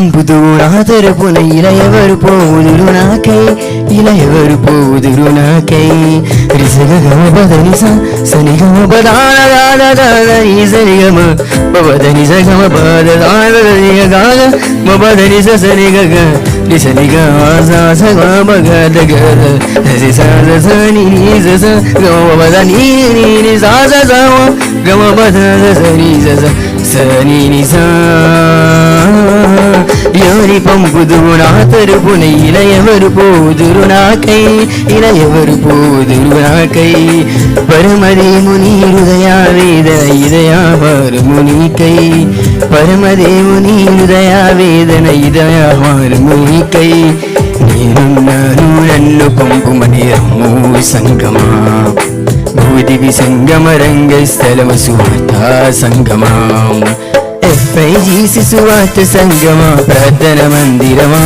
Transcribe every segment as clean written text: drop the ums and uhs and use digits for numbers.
పంపుతూ నా తరపున ఇలా ఎవరు పోదురు నాకై, ఇలా ఎవరు పోదురు నాకై. రిసగమ బదని సనిగమ బదాని సరిగమ బదని సగమ బదని గాగ మదని సని గగ నిసనిగ సగ బగ దగ సని గమ బదని సాస గమ బద సని సని నిసా. ఎవరి పంపుదురు నా తరపున ఇలా ఎవరు పోదురు నాకై, ఇలా ఎవరు పోదురు నాకై. పరమదేవుని హృదయావేదన ఇదయామరుమునికై, పరమదేవుని హృదయావేదన ఇదయామరుమునికై. నేనున్నాను నన్ను పంపుమని రమ్ము సంగమా, భూదివి సంగమ రంగస్థలము సువార్త సంగమా. FIGC సువార్త సంగమా ప్రార్థన మందిరమా,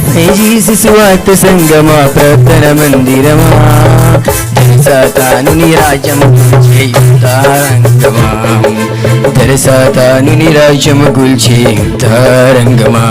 FIGC సువార్త సంగమా ప్రార్థన మందిరమా. సాతానుని రాజ్యము గుల్చేయుతారంగమా, సాతానుని రాజ్యము గుల్చేయుతారంగమా.